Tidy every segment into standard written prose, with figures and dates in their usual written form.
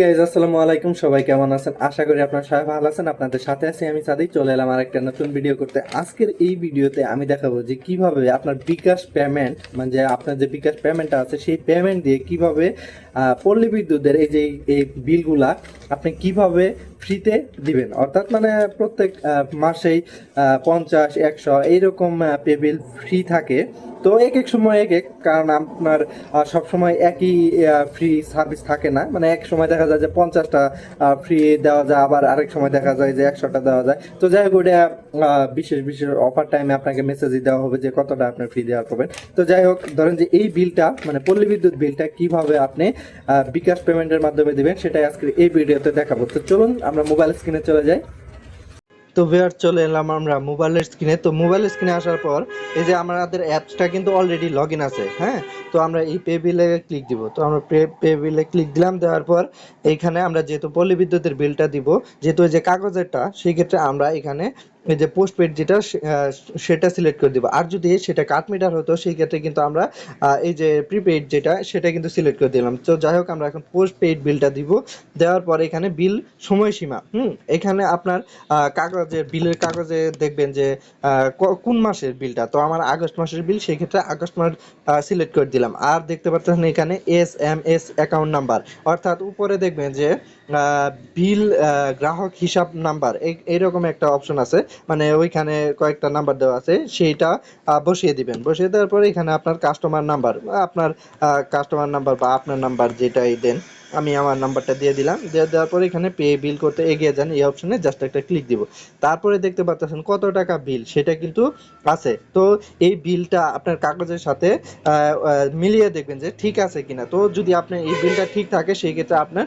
Guys আসসালামু আলাইকুম, সবাই কেমন আছেন? আশা করি আপনারা সবাই ভালো আছেন। আপনাদের সাথে আছি আমি সাদিক। চলে এলাম আর একটা নতুন ভিডিও করতে। আজকের এই ভিডিওতে আমি দেখাবো যে কিভাবে আপনার বিকাশ পেমেন্ট, মানে যে আপনার যে বিকাশ পেমেন্টটা আছে সেই পেমেন্ট দিয়ে কিভাবে পল্লী বিদ্যুতের এই যে এই বিলগুলা আপনি কিভাবে ফ্রিতে দিবেন। অর্থাৎ মানে প্রত্যেক মাসেই 50, 100 এইরকম পে বিল ফ্রি থাকে। তো এক এক সময় এক এক, কারণ আপনার সব সময় একই ফ্রি সার্ভিস থাকে না। মানে এক সময় দেখা যায় যে 50টা ফ্রি দেওয়া যায়, আবার আরেক সময় দেখা যায় যে 100টা দেওয়া যায়। তো যাই হোক, ওটা বিশেষ বিশেষ অফার টাইমে আপনাকে মেসেজই দেওয়া হবে যে কতটা আপনার ফ্রি দেওয়া পাবেন। তো যাই হোক, ধরেন যে এই বিলটা মানে পল্লী বিদ্যুৎ বিলটা কিভাবে আপনি বিকাশ পেমেন্টের মাধ্যমে দিবেন সেটাই আজকে এই ভিডিওতে দেখাবো। তো চলুন আমরা মোবাইল স্ক্রিনে চলে যাই। তো ভিউয়ার, চলে এলাম আমরা মোবাইলের স্ক্রিনে। তো মোবাইল স্ক্রিনে আসার পর এই যে আমাদের অ্যাপসটা কিন্তু অলরেডি লগ ইন আছে। হ্যাঁ, তো আমরা এই পে বিলে ক্লিক দিব। তো আমরা পে বিলে ক্লিক দিলাম। দেওয়ার পর এইখানে আমরা যেহেতু পল্লী বিদ্যুতের বিলটা দিব, যেহেতু এই যে কাগজেরটা, সেই ক্ষেত্রে আমরা এখানে এই যে পোস্ট পেড যেটা সেটা সিলেক্ট করে দিব। আর যদি সেটা কাট মিটার হতো সেই ক্ষেত্রে কিন্তু আমরা এই যে প্রিপেইড যেটা সেটা কিন্তু সিলেক্ট করে দিলাম। তো যাই হোক, আমরা এখন পোস্ট পেইড বিলটা দিব। দেওয়ার পর এখানে বিল সময়সীমা, এখানে আপনার কাগজের বিলের কাগজে দেখবেন যে কোন মাসের বিলটা। তো আমার আগস্ট মাসের বিল, সেই ক্ষেত্রে আগস্ট মাস সিলেক্ট করে দিলাম। আর দেখতে পাচ্ছেন এখানে SMS অ্যাকাউন্ট নাম্বার, অর্থাৎ উপরে দেখবেন যে বিল গ্রাহক হিসাব নাম্বার এইরকম একটা অপশন আছে। মানে ওইখানে কয়েকটা নাম্বার দেওয়া আছে, সেইটা বসিয়ে দিবেন। বসিয়ে দেওয়ার পরে এখানে আপনার কাস্টমার নাম্বার, আপনার কাস্টমার নাম্বার বা আপনার নাম্বার যেটাই দেন, আমি আমার নাম্বারটা দিয়ে দিলাম। দিয়ে দেওয়ার পরে এখানে পে বিল করতে এগিয়ে যান, এই অপশনে জাস্ট একটা ক্লিক দিব। তারপরে দেখতে পাচ্ছেন কত টাকা বিল সেটা কিন্তু আছে। তো এই বিলটা আপনার কাগজের সাথে মিলিয়ে দেখবেন যে ঠিক আছে কিনা। তো যদি আপনার এই বিলটা ঠিক থাকে সেই ক্ষেত্রে আপনার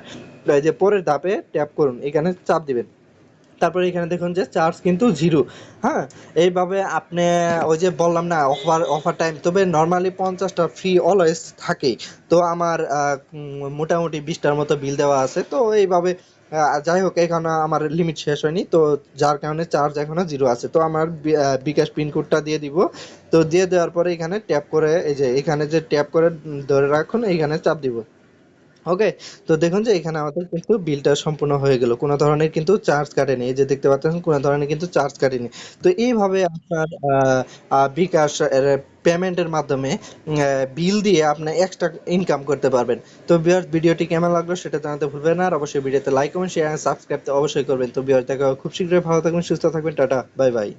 যে পরের ধাপে ট্যাপ করুন, এখানে চাপ দিবেন। তারপরে এখানে দেখুন যে চার্জ কিন্তু 0। হ্যাঁ, এইভাবে আপনি ওই যে বললাম না অফার টাইম, তবে নর্মালি 50টা ফ্রি অলওয়েজ থাকেই। তো আমার মোটামুটি 20টার মতো বিল দেওয়া আছে। তো এইভাবে যাই হোক, এখানে আমার লিমিট শেষ হয়নি, তো যার কারণে চার্জ এখনো 0 আছে। তো আমার বিকাশ পিনকোডটা দিয়ে দিব। তো দিয়ে দেওয়ার পরে এখানে ট্যাপ করে, এই যে এখানে যে ট্যাপ করে ধরে রাখুন, এইখানে চাপ দিব। ওকে, তো দেখুন যে এখানে আমাদের কিন্তু বিলটা সম্পূর্ণ হয়ে গেল, কোনো ধরনের কিন্তু চার্জ কাটেনি। এই যে দেখতে পাচ্ছেন কোনো ধরনের কিন্তু চার্জ কাটেনি। তো এইভাবে আপনার বিকাশ পেমেন্টের মাধ্যমে বিল দিয়ে আপনি এক্সট্রা ইনকাম করতে পারবেন। তো ভিউয়ার্স, ভিডিওটি কেমন লাগলো সেটা জানাতে ভুলবেন না। আর অবশ্যই ভিডিওতে লাইক কমেন্ট শেয়ার সাবস্ক্রাইব তো অবশ্যই করবেন। তো ভিউয়ার্স, দেখা হবে খুব শীঘ্রই। ভালো থাকবেন, সুস্থ থাকবেন, টাটা, বাই বাই।